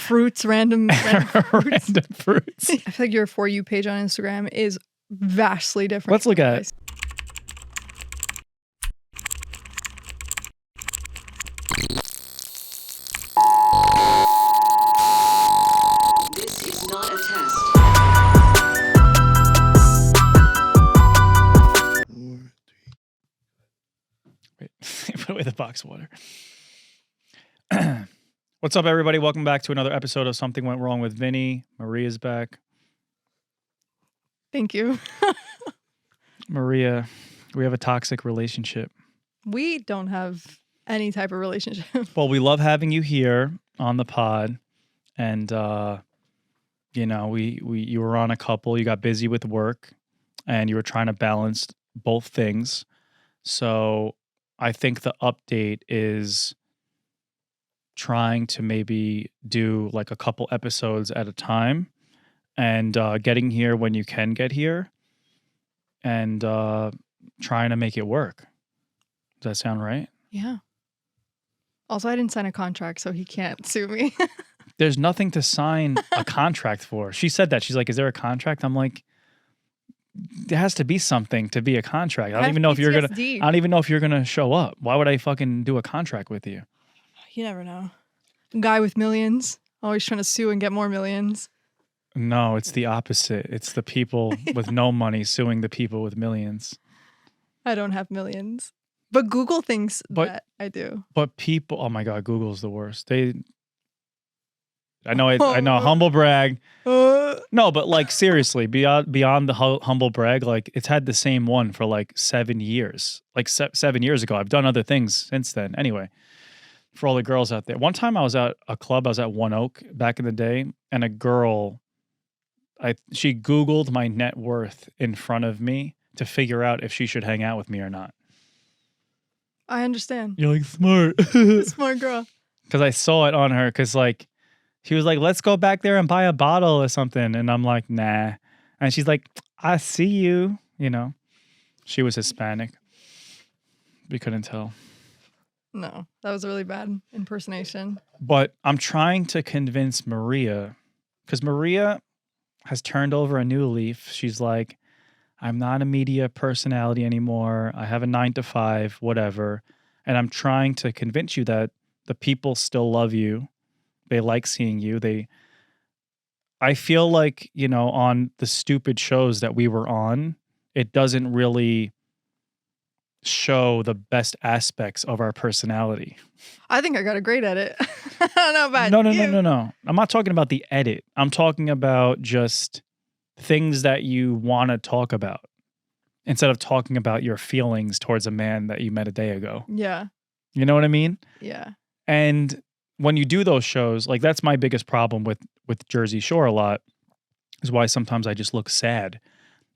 fruits, random fruits. Random fruits. I feel like your For You page on Instagram is vastly different. Let's look at it. This is not a test. Wait, put away the box of water. What's up, everybody? Welcome back to another episode of Something Went Wrong with Vinny. Maria's back. Thank you. Maria, we have a toxic relationship. We don't have any type of relationship. Well, we love having you here on the pod. And, you know, you were on a couple, you got busy with work, and you were trying to balance both things. So I think the update is trying to maybe do like a couple episodes at a time and getting here when you can get here and trying to make it work. Does that sound right? Yeah. Also, I didn't sign a contract, so he can't sue me. There's nothing to sign a contract for. She said that. She's like, is there a contract? I'm like, there has to be something to be a contract. I don't even know if you're gonna. I don't even know if you're gonna show up. Why would I fucking do a contract with you? You never know. Guy with millions, always trying to sue and get more millions. No, it's the opposite. It's the people with no money suing the people with millions. I don't have millions, but Google thinks that I do. But people, oh my God, Google's the worst. I know, humble brag. No, but like seriously, beyond the humble brag, like it's had the same one for like 7 years. Like 7 years ago, I've done other things since then. Anyway, for all the girls out there, one time I was at a club. I was at One Oak back in the day, and a girl, she Googled my net worth in front of me to figure out if she should hang out with me or not. I understand. You're like smart, smart girl. Because I saw it on her. Because like. She was like, let's go back there and buy a bottle or something. And I'm like, nah. And she's like, I see you. You know, she was Hispanic. We couldn't tell. No, that was a really bad impersonation. But I'm trying to convince Maria, because Maria has turned over a new leaf. She's like, I'm not a media personality anymore. I have a 9 to 5, whatever. And I'm trying to convince you that the people still love you. They like seeing you. I feel like, you know, on the stupid shows that we were on, it doesn't really show the best aspects of our personality. I think I got a great edit. I don't know about you. No. I'm not talking about the edit. I'm talking about just things that you want to talk about instead of talking about your feelings towards a man that you met a day ago. Yeah. You know what I mean? Yeah. And when you do those shows, like that's my biggest problem with Jersey Shore a lot, is why sometimes I just look sad,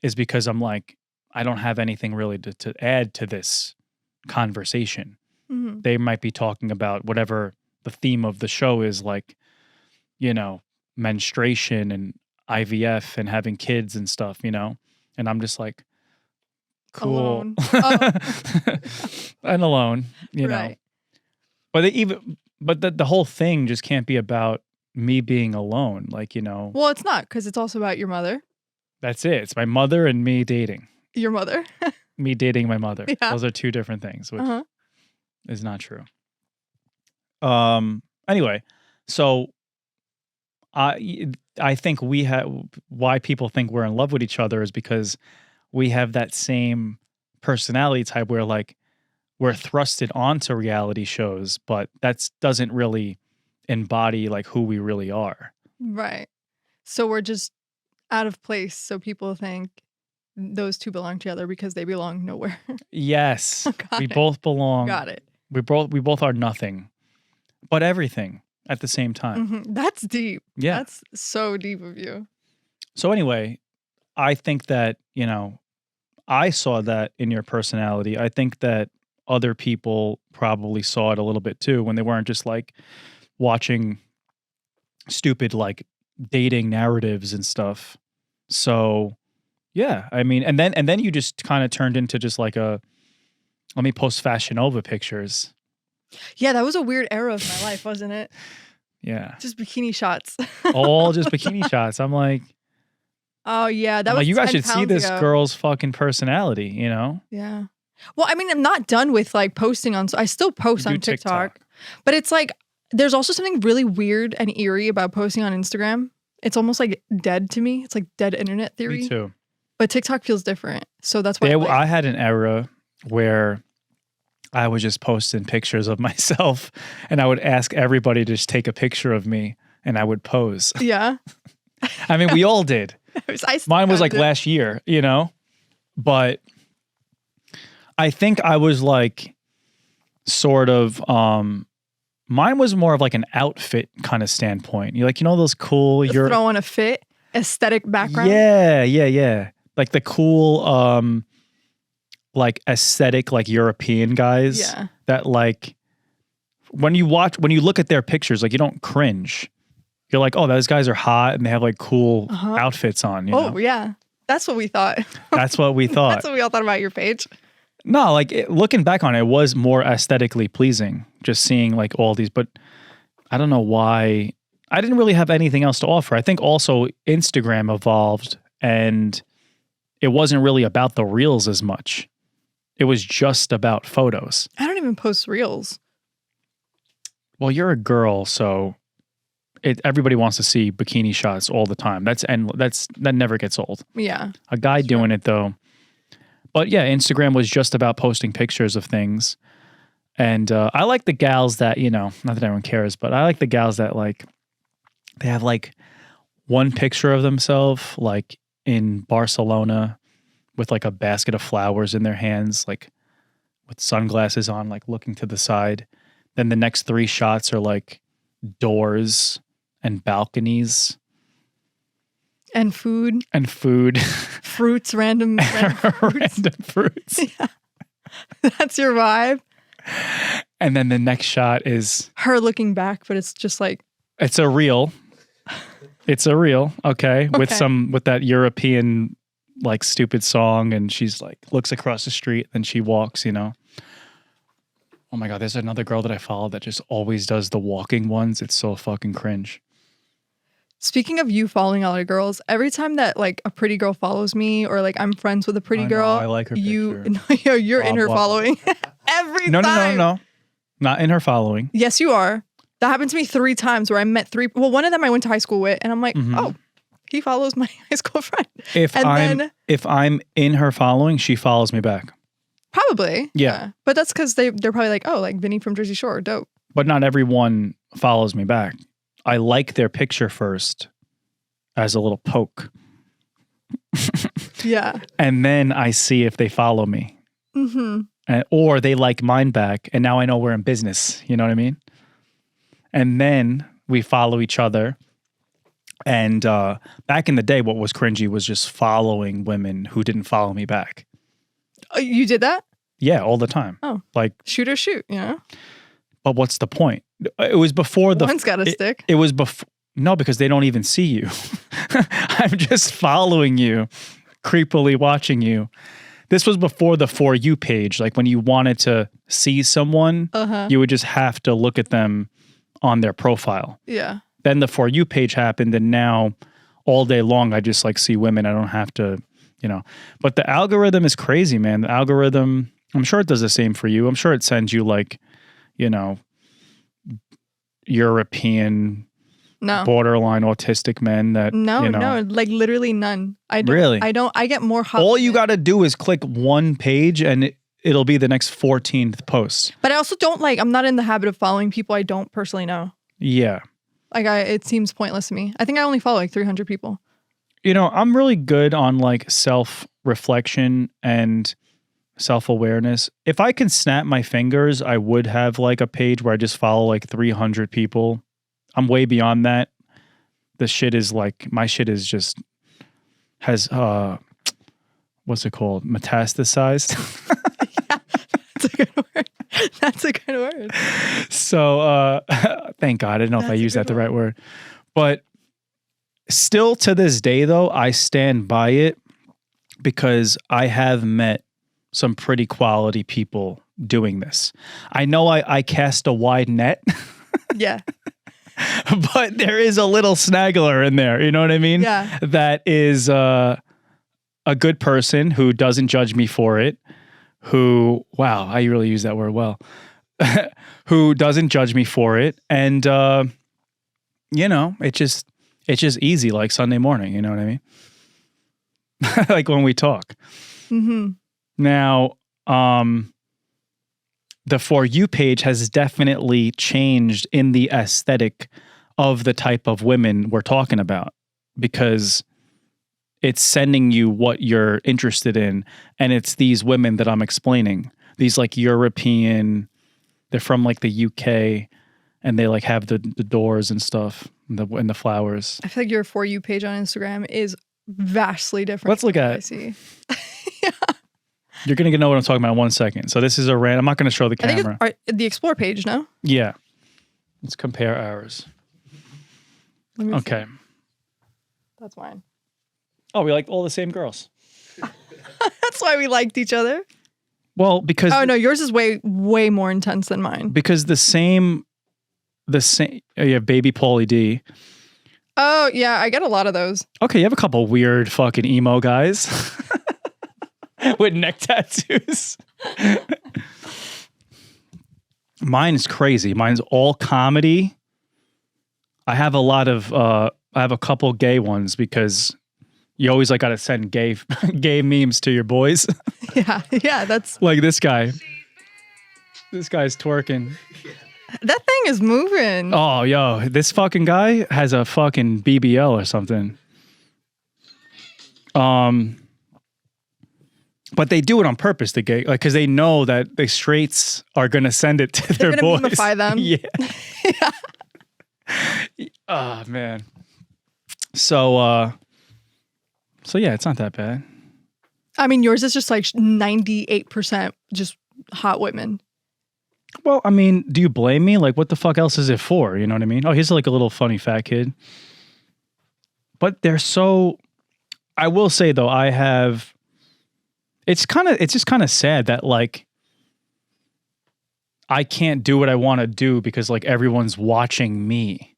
is because I'm like, I don't have anything really to add to this conversation. Mm-hmm. They might be talking about whatever the theme of the show is, like, you know, menstruation and IVF and having kids and stuff, you know? And I'm just like, cool. Alone. Oh. And alone, you right. know? But the whole thing just can't be about me being alone. Like, you know. Well, it's not, because it's also about your mother. That's it. It's my mother and me dating. Your mother? Me dating my mother. Yeah. Those are two different things, which is not true. Anyway, so I think we have, why people think we're in love with each other is because we have that same personality type where like, we're thrusted onto reality shows, but that doesn't really embody like who we really are. Right. So we're just out of place. So people think those two belong together because they belong nowhere. Yes. We both belong. Got it. We both are nothing, but everything at the same time. Mm-hmm. That's deep. Yeah. That's so deep of you. So anyway, I think that, you know, I saw that in your personality. I think that other people probably saw it a little bit too, when they weren't just like watching stupid like dating narratives and stuff. So yeah, I mean, and then you just kind of turned into just like a, let me post Fashion Nova pictures. Yeah, that was a weird era of my life, wasn't it? Yeah. Just bikini shots. All just bikini shots. I'm like, Oh yeah, that I'm was like, you guys 10 should see pounds this ago. girl's fucking personality, you know? Yeah. Well, I mean, I'm not done with like posting on. I still post You on do TikTok, but it's like there's also something really weird and eerie about posting on Instagram. It's almost like dead to me. It's like dead internet theory. Me too. But TikTok feels different, so that's why. I had an era where I was just posting pictures of myself, and I would ask everybody to just take a picture of me, and I would pose. Yeah. I mean, we all did. Mine was like last year, you know? But I think I was like sort of mine was more of like an outfit kind of standpoint. You're like, you know, those cool You're throwing a fit aesthetic background. Yeah. Like the cool like aesthetic like European guys. Yeah. That like when you look at their pictures, like you don't cringe. You're like, oh, those guys are hot and they have like cool outfits on. You know? Yeah. That's what we thought. That's what we thought. That's what we all thought about your page. No, like looking back on it, it was more aesthetically pleasing just seeing like all these, but I don't know why. I didn't really have anything else to offer. I think also Instagram evolved and it wasn't really about the reels as much. It was just about photos. I don't even post reels. Well, you're a girl, so everybody wants to see bikini shots all the time. That never gets old. Yeah. A guy doing it though. But yeah, Instagram was just about posting pictures of things. And I like the gals that, you know, not that everyone cares, but I like the gals that like, they have like one picture of themselves like in Barcelona with like a basket of flowers in their hands, like with sunglasses on, like looking to the side. Then the next 3 shots are like doors and balconies. And food. Fruits, random fruits. Random fruits. Yeah. That's your vibe. And then the next shot is her looking back, but it's just like it's a reel. It's a reel, okay, with that European like stupid song, and she's like looks across the street, then she walks, you know. Oh my god, there's another girl that I follow that just always does the walking ones. It's so fucking cringe. Speaking of you following other girls, every time that like a pretty girl follows me or like I'm friends with a pretty girl, I like her picture. You're in her following. Every time. No. Not in her following. Yes, you are. That happened to me 3 times where I met 3. Well, one of them I went to high school with, and I'm like, oh, he follows my high school friend. If I'm in her following, she follows me back. Probably. Yeah. But that's because they're probably like, oh, like Vinny from Jersey Shore, dope. But not everyone follows me back. I like their picture first as a little poke. Yeah. And then I see if they follow me. Or they like mine back, and now I know we're in business. You know what I mean? And then we follow each other. And back in the day, what was cringy was just following women who didn't follow me back. Oh, you did that? Yeah, all the time. Oh. Like shoot or shoot, you know? But what's the point? It was before the... One's got a stick. It was before... No, because they don't even see you. I'm just following you, creepily watching you. This was before the For You page. Like when you wanted to see someone, you would just have to look at them on their profile. Yeah. Then the For You page happened, and now all day long I just like see women. I don't have to, you know. But the algorithm is crazy, man. The algorithm, I'm sure it does the same for you. I'm sure it sends you like, you know, European... No. Borderline autistic men that no, like literally none. I don't, really. I get more hot. All you got to do is click one page and it'll be the next 14th post. But I also don't like. I'm not in the habit of following people I don't personally know. Yeah. Like it seems pointless to me. I think I only follow like 300 people. You know, I'm really good on like self-reflection and self-awareness. If I can snap my fingers, I would have like a page where I just follow like 300 people. I'm way beyond that. The shit is like, my shit is just, has, what's it called? Metastasized. Yeah, that's a good word. That's a good word. So, thank God. I don't know if I used that the right word. But still to this day though, I stand by it because I have met some pretty quality people doing this. I know I cast a wide net. Yeah. but there is a little snaggler in there. You know what I mean? Yeah. That is a good person who doesn't judge me for it. Who, wow, I really use that word well. Who doesn't judge me for it, and you know, it's just easy, like Sunday morning. You know what I mean? Like when we talk. Mm-hmm. Now, the For You page has definitely changed in the aesthetic of the type of women we're talking about, because it's sending you what you're interested in. And it's these women that I'm explaining, these like European, they're from like the UK, and they like have the doors and stuff and the flowers. I feel like your For You page on Instagram is vastly different. Let's look from at what it. I see. You're going to know what I'm talking about in 1 second. So this is a random, I'm not going to show the I think camera. it's the Explore page, no? Yeah. Let's compare ours. Let me see. Okay. That's mine. Oh, we like all the same girls. That's why we liked each other. Well, because Oh no, yours is way more intense than mine. the same you have baby Pauly D. Oh yeah, I get a lot of those. Okay, you have a couple weird fucking emo guys with neck tattoos. Mine is crazy. Mine's all comedy. I have a couple gay ones because you always like got to send gay memes to your boys. Yeah, that's Like this guy. This guy's twerking. that thing is moving. Oh, yo, this fucking guy has a fucking BBL or something. But they do it on purpose, the gay, like, because they know that the straights are gonna send it to They're their gonna boys. memify them. Yeah. Oh man. So yeah, it's not that bad. I mean, yours is just like 98% just hot women. Well, I mean, do you blame me? Like, what the fuck else is it for? You know what I mean? Oh, he's like a little funny fat kid. But they're so. I will say though, I have. It's just kind of sad that like I can't do what I want to do because like everyone's watching me.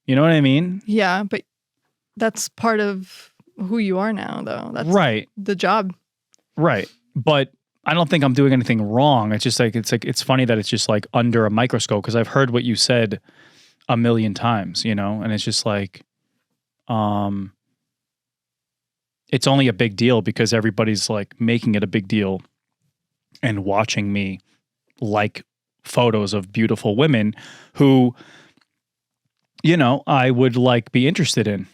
You know what I mean? Yeah, but that's part of who you are now, though. That's Right. the job. Right. But I don't think I'm doing anything wrong. It's just like it's funny that it's just like under a microscope, because I've heard what you said a million times, you know, and it's just like it's only a big deal because everybody's like making it a big deal and watching me like photos of beautiful women who, you know, I would like be interested in.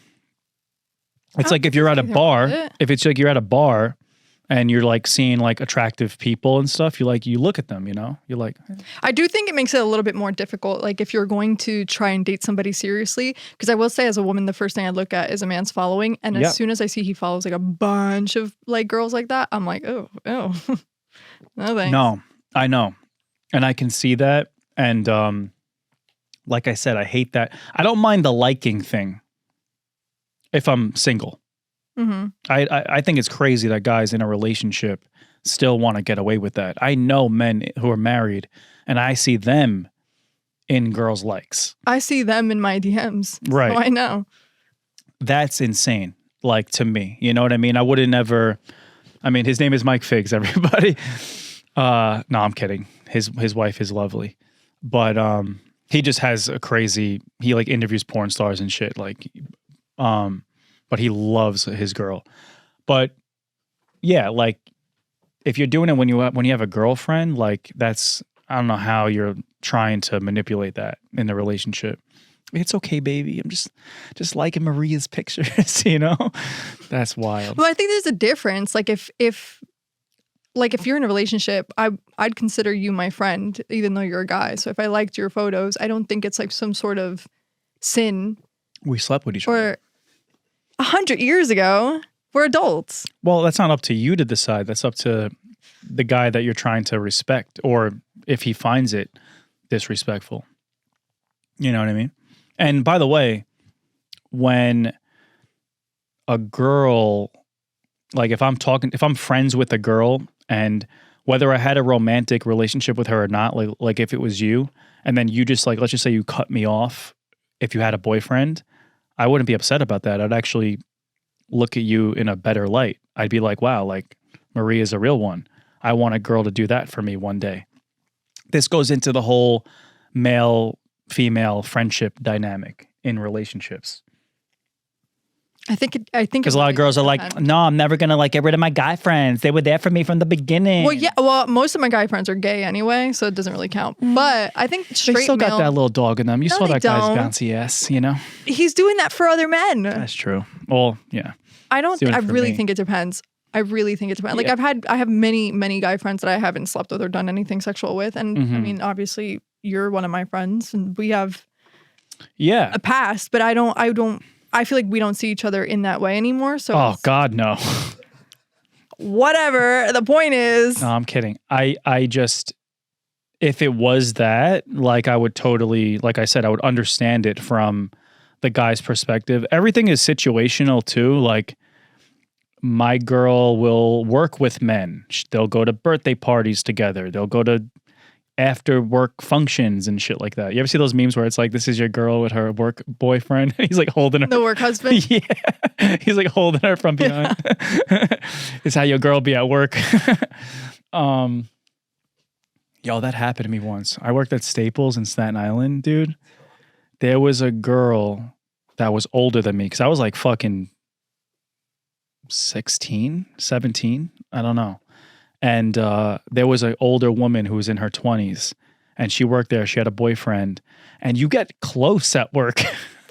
It's like if you're at a bar, if it's like you're at a bar and you're like seeing like attractive people and stuff, you look at them, you know, you're like, I do think it makes it a little bit more difficult. Like if you're going to try and date somebody seriously, because I will say as a woman, the first thing I look at is a man's following. And Yeah. as soon as I see he follows like a bunch of like girls like that, I'm like, oh, no thanks. no, I know. And I can see that. And like I said, I hate that. I don't mind the liking thing if I'm single. Mm-hmm. I think it's crazy that guys in a relationship still want to get away with that. I know men who are married and I see them in girls' likes. I see them in my DMs. Right. So I know. That's insane. Like to me, you know what I mean? I wouldn't ever, I mean, his name is Mike Figs, everybody. No, I'm kidding. His wife is lovely, but he just has a crazy, he like interviews porn stars and shit. Like, but he loves his girl. But yeah, like if you're doing it when you have a girlfriend, like that's, I don't know how you're trying to manipulate that in the relationship. It's okay, baby. I'm just liking Maria's pictures, you know? That's wild. Well, I think there's a difference. Like if you're in a relationship, I'd consider you my friend, even though you're a guy. So if I liked your photos, I don't think it's like some sort of sin. We slept with each other. Or 100 years ago, we're adults. Well, that's not up to you to decide. That's up to the guy that you're trying to respect, or if he finds it disrespectful. You know what I mean? And by the way, when a girl, like if I'm friends with a girl, and whether I had a romantic relationship with her or not, like if it was you, and then you just like, let's just say you cut me off if you had a boyfriend, I wouldn't be upset about that. I'd actually look at you in a better light. I'd be like, wow, like Marie is a real one. I want a girl to do that for me one day. This goes into the whole male-female friendship dynamic in relationships. I think Because a lot of girls are like, no, I'm never going to like get rid of my guy friends. They were there for me from the beginning. Well, yeah. Well, most of my guy friends are gay anyway, so it doesn't really count. But I think straight They still male, got that little dog in them. You No, saw they that guy's don't. bouncy ass, you know? he's doing that for other men. That's true. Well, yeah. I don't. doing I it for really me. think it depends. I really think it depends. Like Yeah. I have many guy friends that I haven't slept with or done anything sexual with, and I Mhm. mean, obviously, you're one of my friends, and we have Yeah. a past. But I don't. I feel like we don't see each other in that way anymore. So Oh, it's God, no. whatever. The point is, No, I'm kidding. I just, if it was that, like I would totally, like I said, I would understand it from the guy's perspective. Everything is situational too. Like my girl will work with men. They'll go to birthday parties together. They'll go to after work functions and shit like that. You ever see those memes where it's like, this is your girl with her work boyfriend? He's like holding her. the work husband. Yeah. He's like holding her from behind. It's how your girl be at work. Yo, that happened to me once. I worked at Staples in Staten Island, dude. There was a girl that was older than me because I was like fucking 16, 17. I don't know. And there was an older woman who was in her 20s and she worked there. She had a boyfriend and you get close at work.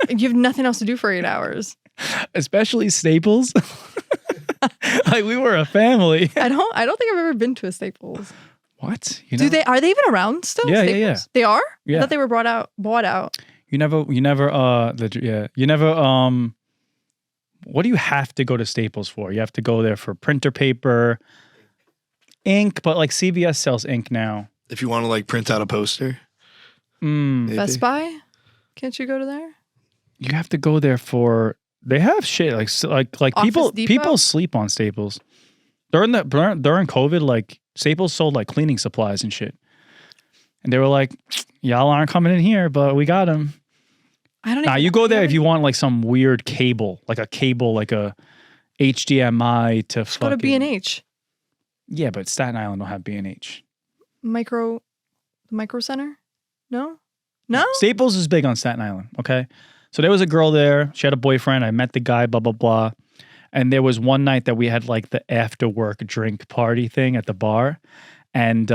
You have nothing else to do for 8 hours. Especially Staples. Like we were a family. I don't think I've ever been to a Staples. What? You know? Are they even around still? Yeah, Staples? yeah. They are? Yeah. I thought they were bought out. You never what do you have to go to Staples for? You have to go there for printer paper, ink, but like CVS sells ink now. If you want to like print out a poster. Mm, Best Buy? Can't you go to there? you have to go there for they have shit like Office Depot? people sleep on Staples. During COVID, like Staples sold like cleaning supplies and shit. And they were like, y'all aren't coming in here, but we got them. I don't Nah, even you know. go there if you want like some weird cable, like a HDMI to Just go to B&H. Yeah, but Staten Island don't have B&H. Micro Center? No? No? Staples is big on Staten Island, okay? So there was a girl there. She had a boyfriend. I met the guy, blah, blah, blah. And there was one night that we had like the after work drink party thing at the bar. And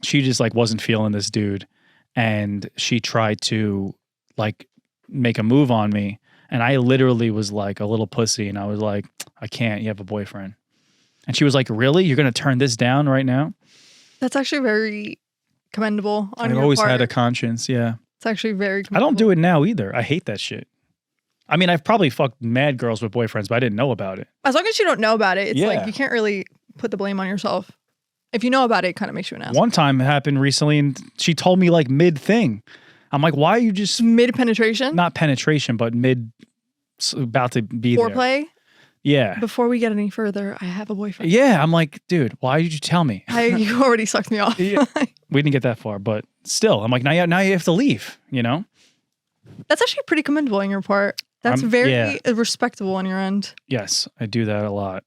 she just like wasn't feeling this dude. And she tried to like make a move on me. And I literally was like a little pussy. And I was like, I can't. You have a boyfriend. And she was like, really? You're going to turn this down right now? That's actually very commendable on I've your always part. had a conscience. Yeah. It's actually very I commendable. don't do it now either. I hate that shit. I mean, I've probably fucked mad girls with boyfriends, but I didn't know about it. As long as you don't know about it, it's Yeah. like you can't really put the blame on yourself. If you know about it, it kind of makes you an asshole. One time it happened recently and she told me like mid thing. I'm like, why are you just Mid penetration? not penetration, but mid about to be there? Foreplay? Yeah. Before we get any further, I have a boyfriend. Yeah. I'm like, dude, why did you tell me? You already sucked me off. Yeah. We didn't get that far, but still, I'm like, now you have to leave, you know? That's actually pretty commendable on your part. That's very respectable on your end. Yes, I do that a lot.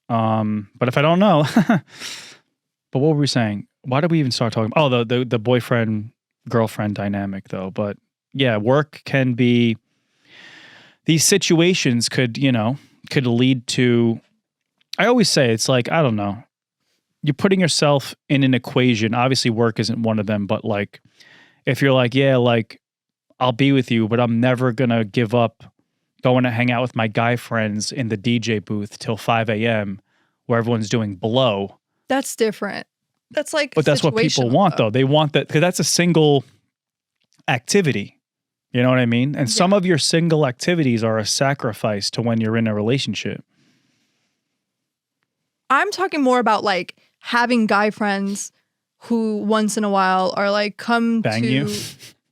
But if I don't know, but what were we saying? Why did we even start talking? Oh, the boyfriend girlfriend dynamic though. But yeah, work can be. These situations could lead to. I always say it's like I don't know. You're putting yourself in an equation. Obviously, work isn't one of them. But like, if you're like, yeah, like I'll be with you, but I'm never gonna give up going to hang out with my guy friends in the DJ booth till 5 a.m. where everyone's doing blow. That's different. That's like, But that's what people situational, want, though. They want that because that's a single activity. You know what I mean? And some of your single activities are a sacrifice to when you're in a relationship. I'm talking more about like having guy friends who once in a while are like, come Bang to you?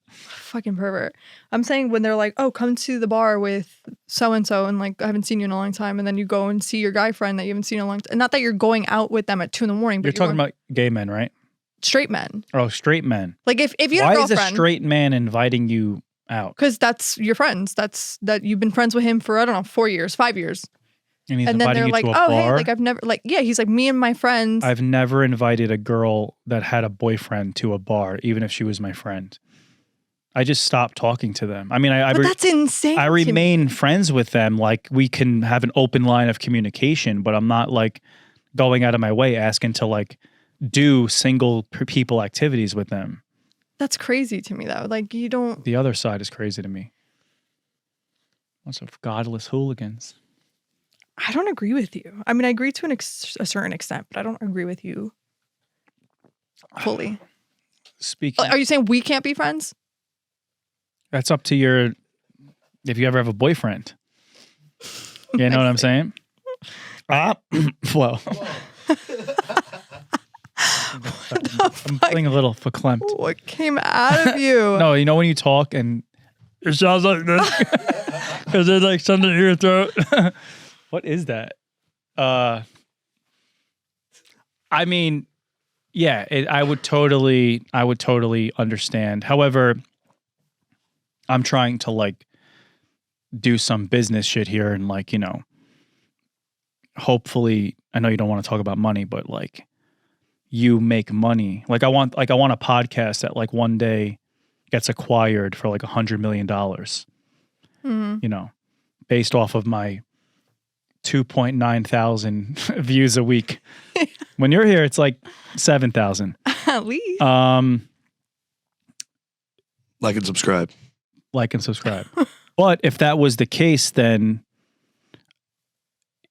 fucking pervert. I'm saying when they're like, oh, come to the bar with so-and-so and like, I haven't seen you in a long time. And then you go and see your guy friend that you haven't seen in a long time. And not that you're going out with them at 2 a.m, but You're talking going- about gay men, right? straight men. Oh, straight men. Like if you have Why a is a girlfriend, straight man inviting you out. Because that's your friends. That you've been friends with him for, I don't know, 4 years, 5 years. And he's And then inviting they're you like, to a oh, bar. hey, like I've never, like, yeah, he's like, me and my friends. I've never invited a girl that had a boyfriend to a bar, even if she was my friend. I just stopped talking to them. I mean, But that's insane. I to me. remain friends with them. Like, we can have an open line of communication, but I'm not like going out of my way asking to like do single people activities with them. That's crazy to me, though. Like, you don't. The other side is crazy to me. Lots of godless hooligans. I don't agree with you. I mean, I agree to a certain extent, but I don't agree with you fully. Speaking, Are you saying we can't be friends? that's up to your. If you ever have a boyfriend, you know what I'm saying? Well, I'm feeling a little verklempt. What came out of you? No, you know when you talk and it sounds like this because there's like something in your throat. What is that? I mean, yeah, I would totally understand. However, I'm trying to like do some business shit here and like, you know, hopefully, I know you don't want to talk about money, but like you make money. Like I want a podcast that like one day gets acquired for like $100 million, you know, based off of my 2.9 thousand views a week. When you're here, it's like 7,000. At least. Like and subscribe. Like and subscribe. But if that was the case, then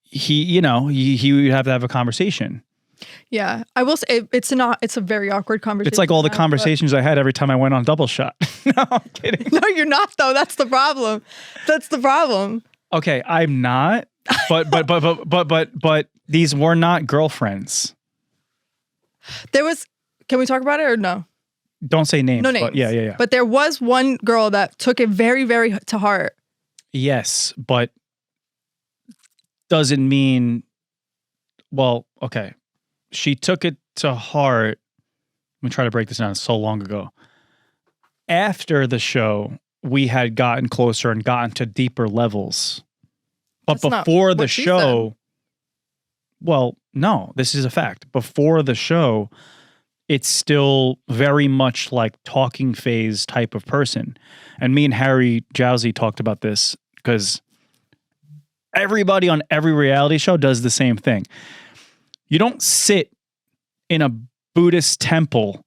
he would have to have a conversation. Yeah, I will say it's a very awkward conversation. It's like all the conversations I had every time I went on Double Shot. No, I'm kidding. No, you're not though. That's the problem. That's the problem. Okay, I'm not. But these were not girlfriends. There was. Can we talk about it or no? Don't say names. No names. But yeah. But there was one girl that took it very, very to heart. Yes, but doesn't mean. Well, okay. She took it to heart. Let me try to break this down. It's so long ago. After the show, we had gotten closer and gotten to deeper levels. But That's before not the what she show, said. well, no, this is a fact. Before the show, it's still very much like talking phase type of person. And me and Harry Jowsey talked about this because everybody on every reality show does the same thing. You don't sit in a Buddhist temple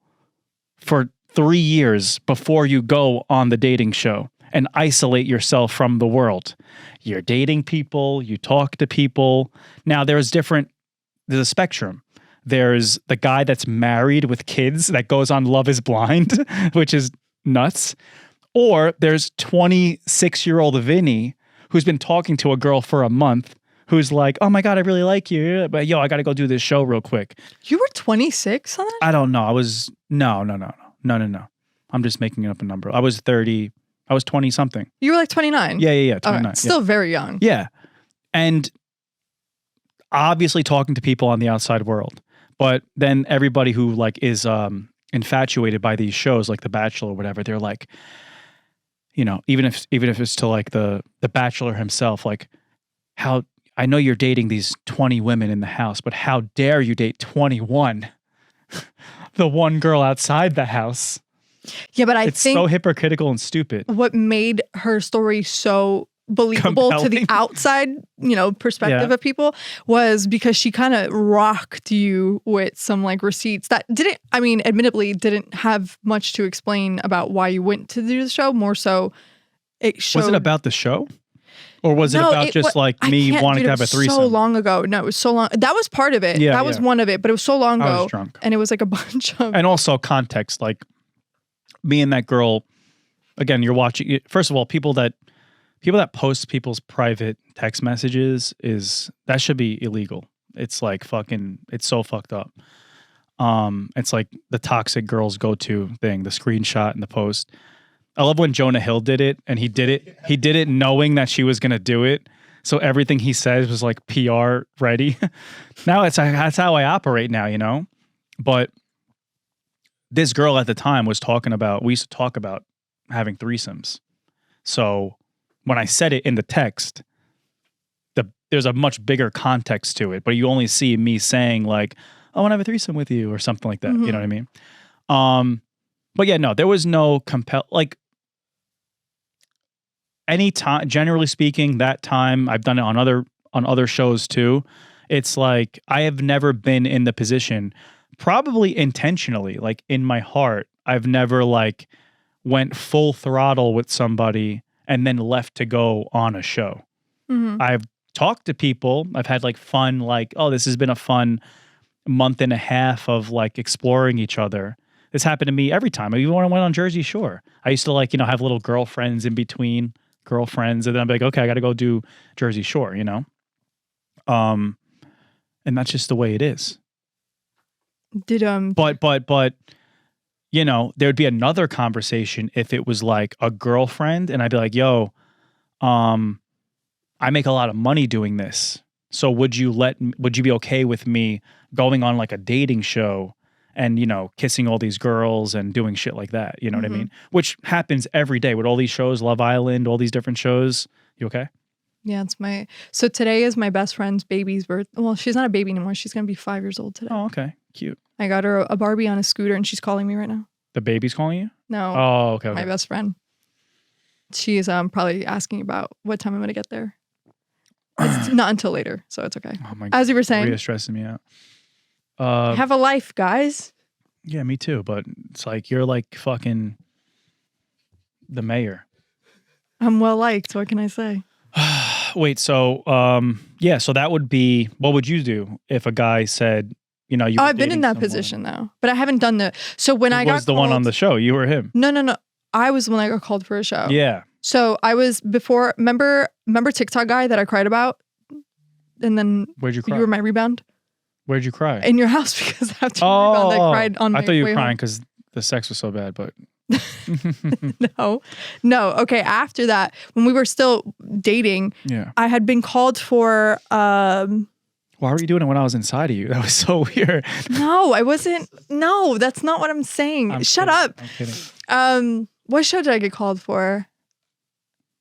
for 3 years before you go on the dating show and isolate yourself from the world. You're dating people, you talk to people. Now there's a spectrum. There's the guy that's married with kids that goes on Love is Blind, which is nuts. Or there's 26-year-old Vinny who's been talking to a girl for a month who's like, oh my God, I really like you. But yo, I got to go do this show real quick. You were 26 on that? I don't know. I was, no. I'm just making up a number. I was 30. I was 20 something. You were like 29. Yeah. 29. Okay. Still very young. Yeah. And obviously talking to people on the outside world. But then everybody who like is infatuated by these shows like The Bachelor or whatever, they're like, you know, even if it's to like the Bachelor himself, like how I know you're dating these 20 women in the house, but how dare you date 21? The one girl outside the house. Yeah, but I It's think so hypocritical and stupid. what made her story so believable to the Compelling. outside, perspective Yeah. of people was because she kind of rocked you with some like receipts that admittedly didn't have much to explain about why you went to do the show. More so, it showed. Was it about the show? Or was it about just like me wanting to have a threesome? So long ago. No, it was so long. That was part of it. Yeah, that was one of it, but it was so long I ago. was drunk. And it was like a bunch of. And also context, like me and that girl, again, you're watching, first of all, people that post people's private text messages that should be illegal. It's like fucking, it's so fucked up. It's like the toxic girls go-to thing, the screenshot and the post. I love when Jonah Hill did it, and he did it knowing that she was going to do it. So everything he says was like PR ready. Now that's how I operate now, you know? But this girl at the time was we used to talk about having threesomes. So when I said it in the text, there's a much bigger context to it, but you only see me saying like, I want to have a threesome with you or something like that. You know what I mean? But yeah, no, there was no like any time, generally speaking, that time I've done it on other shows too. It's like, I have never been in the position, probably intentionally, like in my heart, I've never like went full throttle with somebody and then left to go on a show. I've talked to people. I've had like fun, like, oh, this has been a fun month and a half of like exploring each other. This happened to me every time. Even when I went on Jersey Shore, I used to like, have little girlfriends in between girlfriends. And then I'm like, okay, I got to go do Jersey Shore, And that's just the way it is. But there'd be another conversation if it was like a girlfriend and I'd be like, yo, I make a lot of money doing this. So would you be okay with me going on like a dating show and, kissing all these girls and doing shit like that? You know what I mean? Which happens every day with all these shows, Love Island, all these different shows. You okay? Yeah, so today is my best friend's baby's birth. Well, she's not a baby anymore. She's going to be 5 years old today. Oh, okay. Cute. I got her a Barbie on a scooter and she's calling me right now. The baby's calling you? No. Oh, okay. My best friend. She's probably asking about what time I'm going to get there. It's not until later, so it's okay. Oh my God. As you were saying. Rita's stressing me out. Have a life, guys. Yeah, me too. But it's like, you're like fucking the mayor. I'm well liked. What can I say? Wait, so, so that would be, what would you do if a guy said, you were I've been in that someone? position though, but I haven't done so when I got was the one on the show? You or him? No. I was the one that got called for a show. Yeah. So I was before, remember TikTok guy that I cried about? And then where'd you cry? You were my rebound? Where'd you cry? In your house, because after my rebound, I cried on my I thought you were way crying home. because the sex was so bad, but... No. Okay, after that, when we were still dating, I had been called for... Why were you doing it when I was inside of you? That was so weird. No, I wasn't. No, that's not what I'm saying. Shut up. I'm kidding. What show did I get called for?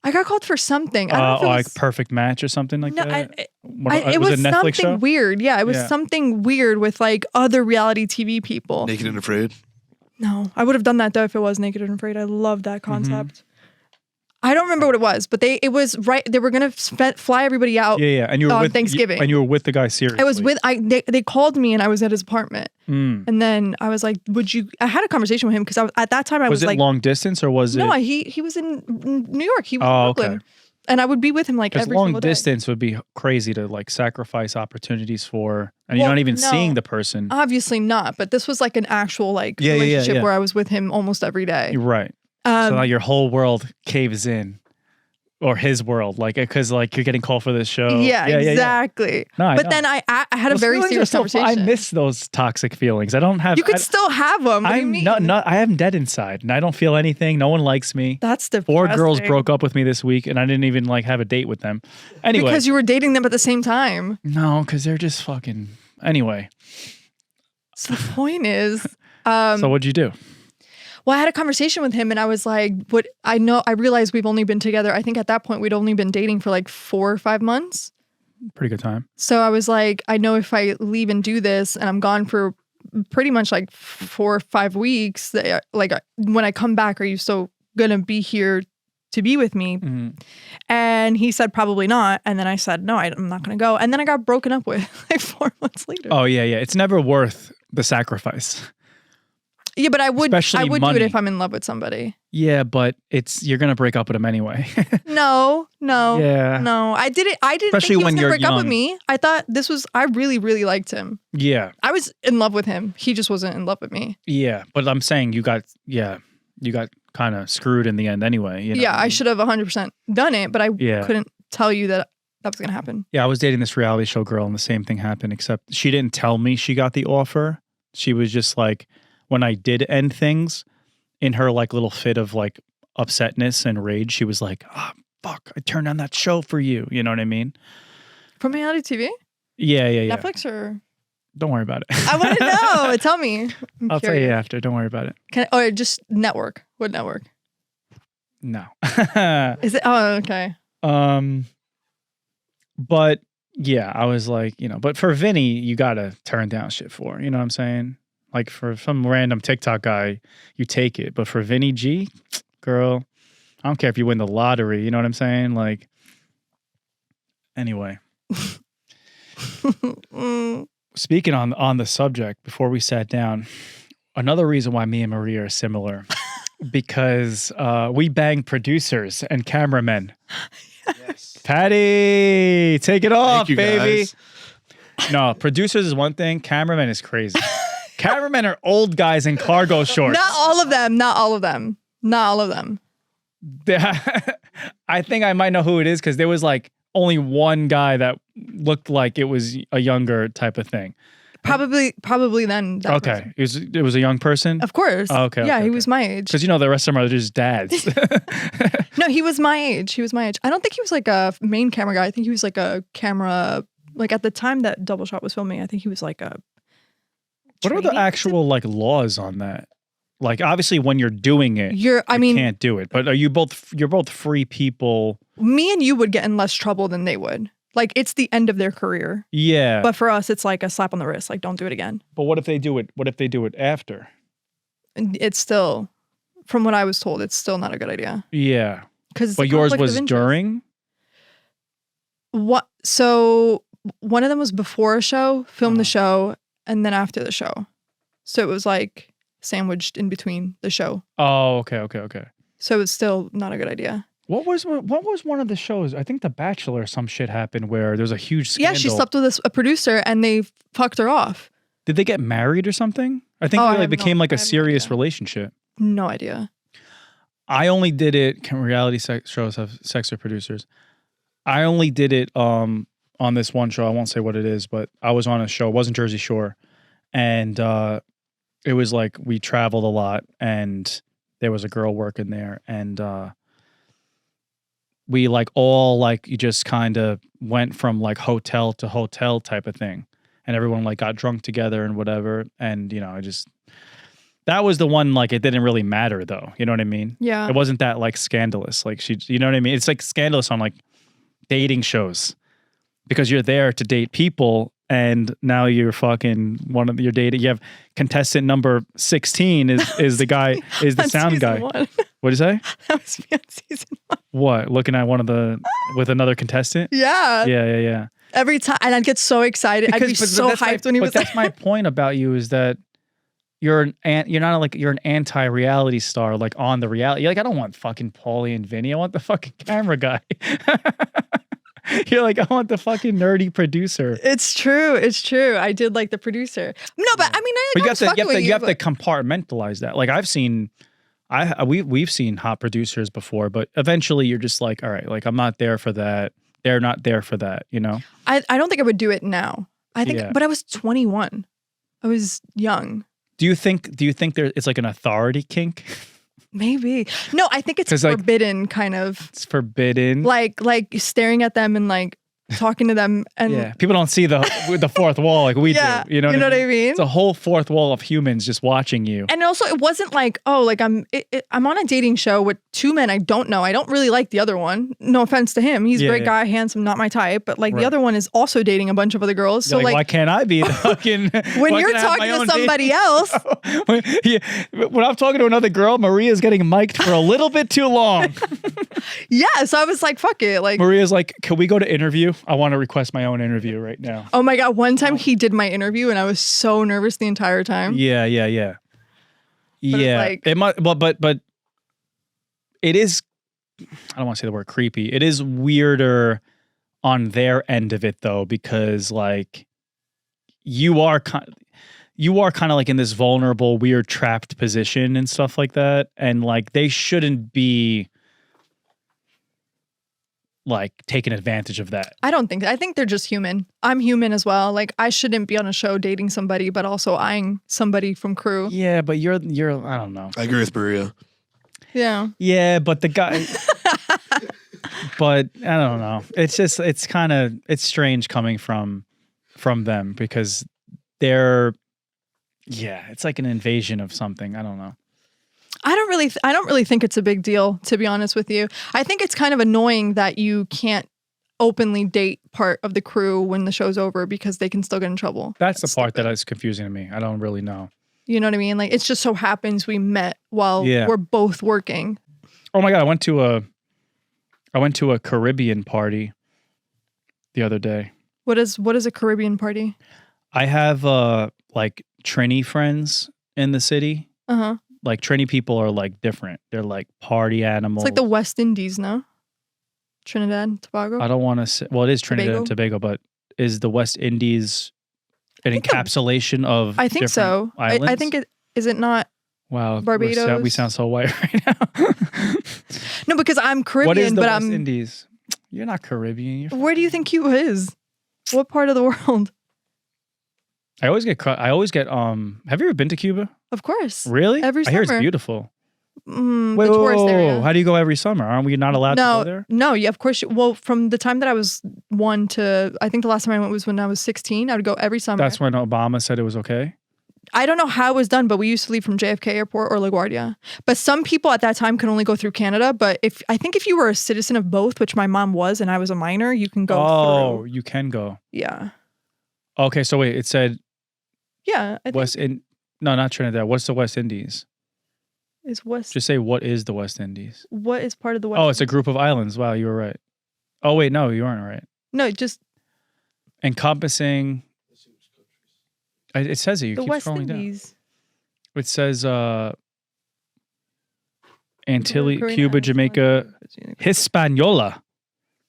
I got called for something. I don't know if it was, like Perfect Match or something like that? It was a Netflix something show? weird. Yeah, it was something weird with like other reality TV people. Naked and Afraid? No, I would have done that though if it was Naked and Afraid. I love that concept. I don't remember what it was, but it was right. They were gonna fly everybody out. Yeah, and you were on with Thanksgiving, and you were with the guy seriously. I was with. They called me and I was at his apartment, and then I was like, "Would you?" I had a conversation with him because at that time I was like, long distance or was it? No, he was in New York. He was in Brooklyn. Okay. And I would be with him like every single day. Long distance would be crazy to like sacrifice opportunities for, and you're not even seeing the person. Obviously not, but this was like an actual like relationship where I was with him almost every day. You're right. So now your whole world caves in. Or his world, like, because like you're getting called for this show. Yeah, exactly. No, but then I had a very serious conversation. I miss those toxic feelings. I don't have. You could still have them. What do you mean? I am dead inside, and I don't feel anything. No one likes me. That's depressing. 4 girls broke up with me this week, and I didn't even like have a date with them. Anyway, because you were dating them at the same time. No, because they're just fucking. Anyway. So the point is. So what'd you do? Well, I had a conversation with him and I was like, I realized we've only been together. I think at that point we'd only been dating for like 4 or 5 months. Pretty good time. So I was like, I know if I leave and do this and I'm gone for pretty much like 4 or 5 weeks, like when I come back, are you still going to be here to be with me? Mm-hmm. And he said, probably not. And then I said, no, I'm not going to go. And then I got broken up with like 4 months later. Oh yeah. It's never worth the sacrifice. Yeah, but I would do money. it if I'm in love with somebody. Yeah, but you're gonna break up with him anyway. No. Yeah. No, I didn't Especially think he was when gonna you're break up with young. me. I thought I really, really liked him. Yeah. I was in love with him. He just wasn't in love with me. Yeah, but I'm saying you got kind of screwed in the end anyway. Yeah, I should have 100% done it, but I couldn't tell you that was gonna happen. Yeah, I was dating this reality show girl and the same thing happened, except she didn't tell me she got the offer. She was just like, when I did end things, in her like little fit of like upsetness and rage, she was like, "Oh, fuck, I turned on that show for you." You know what I mean? From reality TV? Yeah. Netflix or? Don't worry about it. I want to know. Tell me. I'll tell you after. Don't worry about it. Or just network. What network? No. Is it? Oh, okay. But yeah, I was like, but for Vinny, you gotta turn down shit for. You know what I'm saying? Like for some random TikTok guy, you take it. But for Vinny G, girl, I don't care if you win the lottery. You know what I'm saying? Like, anyway. Speaking on the subject, before we sat down, another reason why me and Maria are similar, because we bang producers and cameramen. Yes. Patty, take it off, Thank you, baby. guys. No, producers is one thing. Cameramen is crazy. Cameramen are old guys in cargo shorts. Not all of them. Not all of them. Not all of them. I think I might know who it is because there was like only one guy that looked like it was a younger type of thing. Probably then. That Okay, person. it was a young person. Of course. Oh, okay. Yeah, okay, he okay. was my age. Because the rest of them are just dads. No, he was my age. I don't think he was like a main camera guy. I think he was like a camera. Like at the time that Double Shot was filming, I think he was like a. What are the training actual like laws on that? Like obviously when you're doing it, you can't do it. But you're both free people. Me and you would get in less trouble than they would. Like it's the end of their career. Yeah. But for us, it's like a slap on the wrist. Like don't do it again. But what if they do it? What if they do it after? And it's still, from what I was told, it's still not a good idea. Yeah. Because But yours was during? What? So one of them was before a show, filmed the show, and then after the show. So it was like sandwiched in between the show. Oh, okay. So it's still not a good idea. What was one of the shows? I think The Bachelor or some shit happened where there was a huge scandal. Yeah, she slept with a producer and they fucked her off. Did they get married or something? I think it became like a serious relationship. No idea. I only did it. Can reality shows have sex with producers? I only did it on this one show. I won't say what it is, but I was on a show. It wasn't Jersey Shore, and it was like we traveled a lot, and there was a girl working there, and we like all like you just kind of went from like hotel to hotel type of thing, and everyone like got drunk together and whatever, and that was the one like it didn't really matter though. You know what I mean? Yeah. It wasn't that like scandalous. Like you know what I mean? It's like scandalous on like dating shows because you're there to date people and now you're fucking you're dating. You have contestant number 16 is the guy, is the sound guy. What'd you say? That was me on season 1. What? Looking at with another contestant? Yeah. Yeah. Every time. And I'd get so excited. I'd be so hyped when he was there. But that's my point about you is that you're an anti-reality star, like on the reality. You're like, I don't want fucking Paulie and Vinny. I want the fucking camera guy. You're like, I want the fucking nerdy producer. It's true. I did like the producer. No, but I mean, you have to compartmentalize that. Like we've seen hot producers before, but eventually you're just like, all right, like I'm not there for that. They're not there for that. I don't think I would do it now. But I was 21. I was young. Do you think it's like an authority kink? Maybe. No, I think it's forbidden kind of. It's forbidden. Like staring at them and like talking to them and people don't see the fourth wall like we do. You know what I mean? It's a whole fourth wall of humans just watching you. And also it wasn't like, oh, like I'm on a dating show with two men I don't know. I don't really like the other one. No offense to him. He's a great guy, handsome, not my type. But like the other one is also dating a bunch of other girls. So like why can't I be the fucking when you're talking to somebody else? When I'm talking to another girl, Maria's getting mic'd for a little bit too long. Yeah, so I was like, fuck it. Like Maria's like, can we go to interview? I want to request my own interview right now. Oh my God. One time he did my interview and I was so nervous the entire time. Yeah. Like, it might, but it is, I don't want to say the word creepy. It is weirder on their end of it though, because like you are kind of like in this vulnerable, weird, trapped position and stuff like that. And like they shouldn't be like taking advantage of that. I don't think. I think they're just human. I'm human as well. Like I shouldn't be on a show dating somebody, but also eyeing somebody from crew. Yeah, but you're I don't know. I agree with Maria. Yeah. Yeah, but the guy but I don't know. It's just it's strange coming from them because they're it's like an invasion of something. I don't know. I don't really think it's a big deal, to be honest with you. I think it's kind of annoying that you can't openly date part of the crew when the show's over because they can still get in trouble. That's the part that is confusing to me. I don't really know. You know what I mean? Like, it's just so happens we met while we're both working. Oh my God, I went to a Caribbean party the other day. What is a Caribbean party? I have like Trini friends in the city. Uh-huh. Like Trini people are like different. They're like party animals. It's like the West Indies, no? Trinidad and Tobago? I don't want to say, well, it is Trinidad and Tobago, but is the West Indies an encapsulation of I think so. Islands? I think is it not? Wow. Barbados? We sound so white right now. No, because I'm Caribbean, what is the but West Indies? You're not Caribbean. Where do you think Cuba is? What part of the world? I always get have you ever been to Cuba? Of course. Really? Every summer. I hear it's beautiful. The tourist area. How do you go every summer? Aren't we not allowed to go there? No, yeah, of course. Well, from the time that I was 1 to, I think the last time I went was when I was 16. I would go every summer. That's when Obama said it was okay? I don't know how it was done, but we used to leave from JFK Airport or LaGuardia. But some people at that time could only go through Canada. But I think if you were a citizen of both, which my mom was and I was a minor, you can go through. Oh, you can go. Yeah. Okay, so wait, it said yeah, no, not Trinidad. What's the West Indies? Is West. Just say what is the West Indies? What is part of the West? Oh, it's a group of islands. Wow, you were right. Oh wait, no, you weren't right. No, just encompassing. It says it. You the keep West scrolling Indies. Down. It says Antilles, Cuba, Jamaica, Hispaniola,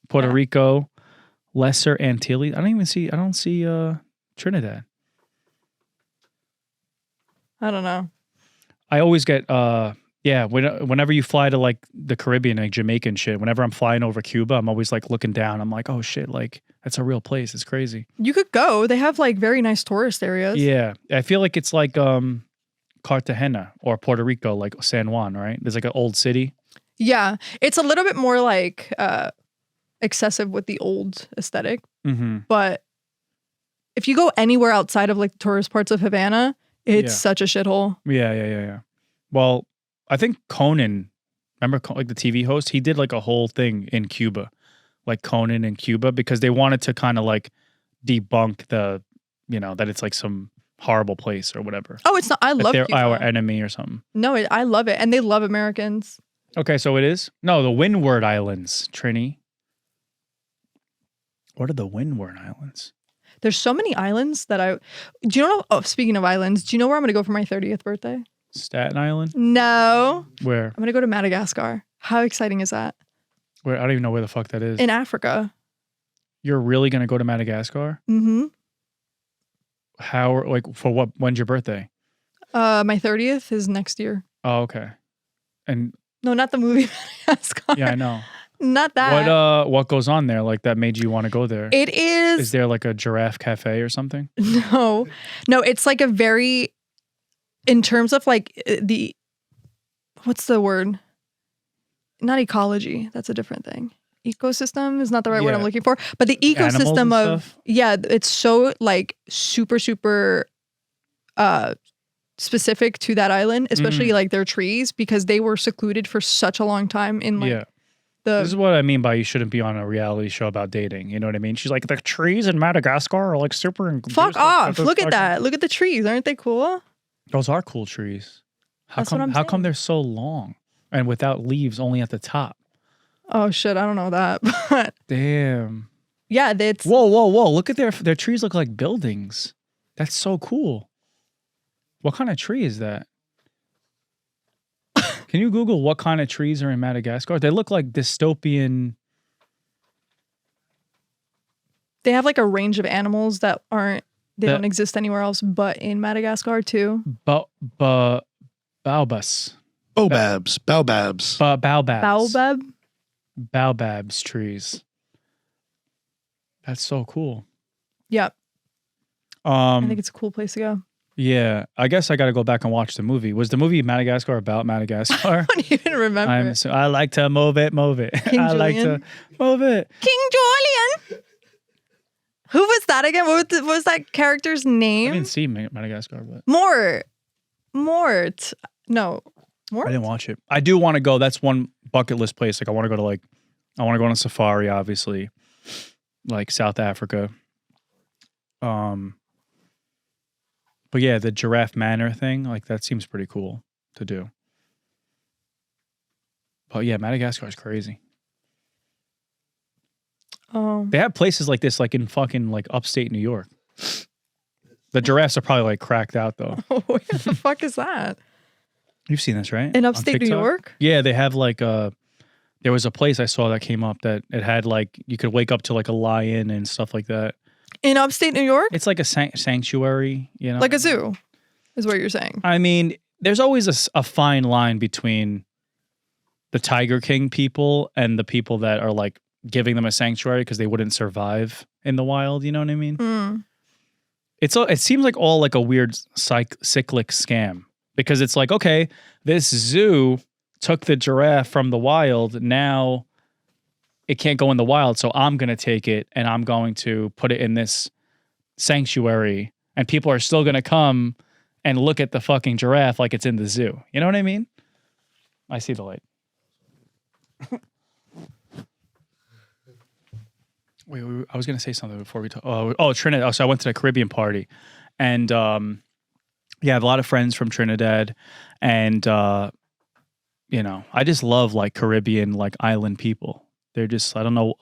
Puerto Rico, Lesser Antilles. I don't see Trinidad. I don't know. I always get whenever you fly to like the Caribbean, like Jamaican shit, whenever I'm flying over Cuba, I'm always like looking down. I'm like, oh shit, like that's a real place. It's crazy. You could go. They have like very nice tourist areas. Yeah. I feel like it's like Cartagena or Puerto Rico, like San Juan, right? There's like an old city. Yeah. It's a little bit more like excessive with the old aesthetic. Mm-hmm. But if you go anywhere outside of like the tourist parts of Havana, it's such a shithole. Yeah. Well, I think Conan, remember like the TV host? He did like a whole thing in Cuba, like Conan in Cuba, because they wanted to kind of like debunk the, that it's like some horrible place or whatever. Oh, it's not. I love they're Cuba. Our enemy or something. No, I love it. And they love Americans. Okay, so it is? No, the Windward Islands, Trini. What are the Windward Islands? There's so many islands that do you know, speaking of islands, do you know where I'm going to go for my 30th birthday? Staten Island? No. Where? I'm going to go to Madagascar. How exciting is that? Where? I don't even know where the fuck that is. In Africa. You're really going to go to Madagascar? Mm-hmm. How, like, for what? When's your birthday? My 30th is next year. Oh, okay. And no, not the movie Madagascar. Yeah, I know. Not that. What goes on there like that made you want to go there? It is. Is there like a giraffe cafe or something? No, it's like a very, in terms of like what's the word? Not ecology. That's a different thing. Ecosystem is not the right word I'm looking for, but the ecosystem of it's so like super specific to that island, especially like their trees, because they were secluded for such a long time in like this is what I mean by you shouldn't be on a reality show about dating. You know what I mean? She's like, the trees in Madagascar are like super. Fuck off! Look at that! Look at the trees. Aren't they cool? Those are cool trees. How That's what I'm How saying. come they're so long and without leaves, only at the top? Oh shit! I don't know that, but damn. Yeah, that's. Whoa! Look at their trees. Look like buildings. That's so cool. What kind of tree is that? Can you Google what kind of trees are in Madagascar? They look like dystopian. They have like a range of animals that don't exist anywhere else but in Madagascar too. Baobabs. Baobabs. Baobabs trees. That's so cool. Yep. I think it's a cool place to go. Yeah, I guess I got to go back and watch the movie. Was the movie Madagascar about Madagascar? I don't even remember. I like to move it. King I Julian. like to move it. King Julian. Who was that again? What was that character's name? I didn't see Madagascar, but Mort. No. Smart. I didn't watch it. I do want to go. That's one bucket list place. Like I want to go to I want to go on a safari, obviously, like South Africa. But yeah, the Giraffe Manor thing, like that seems pretty cool to do. But yeah, Madagascar is crazy. They have places like this, like in fucking like upstate New York. The giraffes are probably like cracked out though. Where the fuck is that? You've seen this, right? In On upstate New TikTok? York? Yeah, they have like there was a place I saw that came up that it had like you could wake up to like a lion and stuff like that. In upstate New York? It's like a sanctuary, you know, Like a zoo, is what you're saying. I mean, there's always a fine line between the Tiger King people and the people that are like giving them a sanctuary because they wouldn't survive in the wild. You know what I mean? Mm. It seems like all like a weird cyclic scam because it's like, okay, this zoo took the giraffe from the wild. Now it can't go in the wild. So I'm going to take it and I'm going to put it in this sanctuary and people are still going to come and look at the fucking giraffe like it's in the zoo. You know what I mean? I see the light. Wait, I was going to say something before we talk. Oh, Trinidad. Oh, so I went to the Caribbean party and, yeah, I have a lot of friends from Trinidad and, you know, I just love like Caribbean, like island people. They're just, I don't know.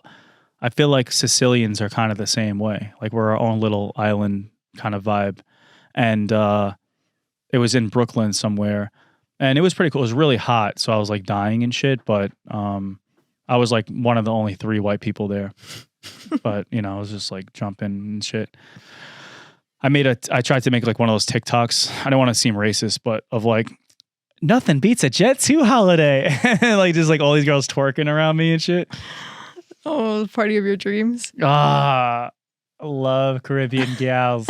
I feel like Sicilians are kind of the same way. Like we're our own little island kind of vibe. And, it was in Brooklyn somewhere and it was pretty cool. It was really hot. So I was like dying and shit, but, I was like one of the only 3 white people there. But, you know, I was just like jumping and shit. I tried to make like one of those TikToks. I don't want to seem racist, but of like, nothing beats a Jet 2 holiday. Like just like all these girls twerking around me and shit. Oh, party of your dreams. I love Caribbean gals.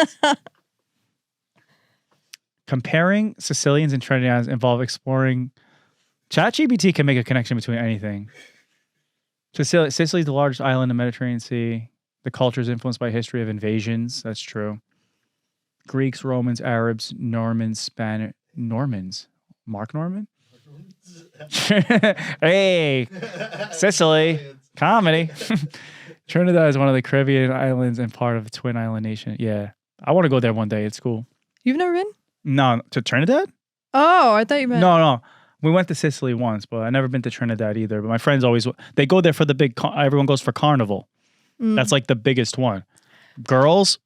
Comparing Sicilians and Trinidadians involve exploring. ChatGPT can make a connection between anything. Sicily is the largest island in the Mediterranean Sea. The culture is influenced by a history of invasions. That's true. Greeks, Romans, Arabs, Normans, Spanish. Normans? Mark Norman? Hey, Sicily. Comedy. Trinidad is one of the Caribbean islands and part of the Twin Island Nation. Yeah. I want to go there one day. It's cool. You've never been? No, to Trinidad? Oh, I thought you meant. No. We went to Sicily once, but I've never been to Trinidad either. But my friends always, they go there for the big, everyone goes for Carnival. Mm. That's like the biggest one. Girls,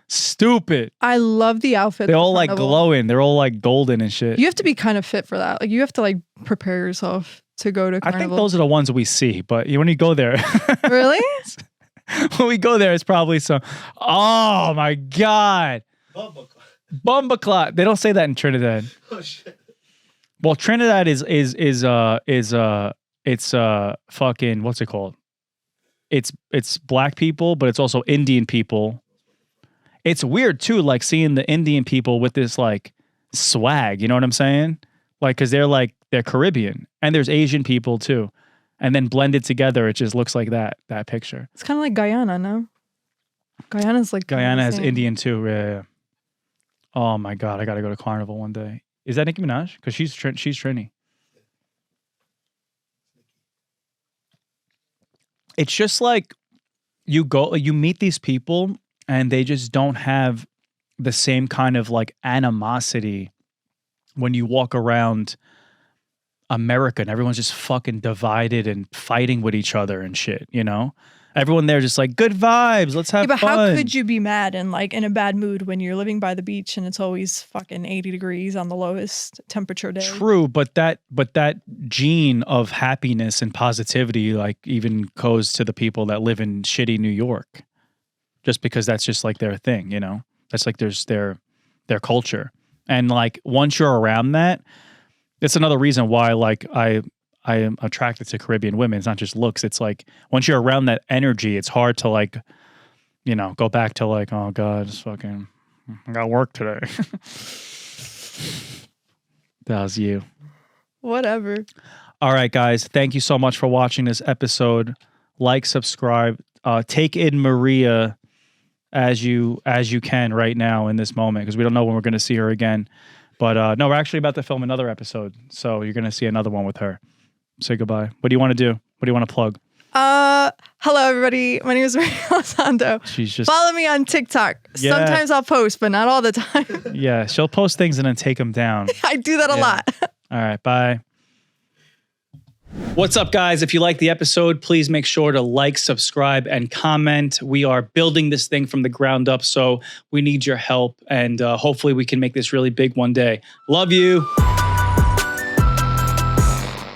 stupid. I love the outfits. They all like glowing. They're all like golden and shit. You have to be kind of fit for that. Like you have to like prepare yourself to go to Carnival. I think those are the ones we see, but when you go there. Really? When we go there, it's probably some, oh my God. Bumbaclot. They don't say that in Trinidad. Oh shit. Well, Trinidad is fucking, what's it called? It's black people, but it's also Indian people. It's weird too, like seeing the Indian people with this like swag, you know what I'm saying? Like, cause they're Caribbean and there's Asian people too. And then blended together, it just looks like that picture. It's kind of like Guyana, no? Guyana has Indian too. Yeah. Oh my God, I got to go to Carnival one day. Is that Nicki Minaj? Because she's Trini. It's just like you meet these people and they just don't have the same kind of like animosity when you walk around America and everyone's just fucking divided and fighting with each other and shit, you know? Everyone there just like, good vibes, let's have but fun. How could you be mad and like in a bad mood when you're living by the beach and it's always fucking 80 degrees on the lowest temperature day? True, but that gene of happiness and positivity like even goes to the people that live in shitty New York. Just because that's just like their thing, you know? That's like there's their culture. And like once you're around that, it's another reason why like I am attracted to Caribbean women. It's not just looks. It's like once you're around that energy, it's hard to like, you know, go back to like, oh God, it's fucking, I got work today. That was you. Whatever. All right, guys. Thank you so much for watching this episode. Like, subscribe, take in Maria as you can right now in this moment, because we don't know when we're going to see her again. But no, we're actually about to film another episode. So you're going to see another one with her. Say goodbye. What do you want to do? What do you want to plug? Hello everybody. My name is Elizondo. She's just Follow me on TikTok. Yeah. Sometimes I'll post, but not all the time. yeah. She'll post things and then take them down. I do that a lot. All right. Bye. What's up, guys? If you like the episode, please make sure to like, subscribe, and comment. We are building this thing from the ground up, so we need your help, and hopefully we can make this really big one day. Love you.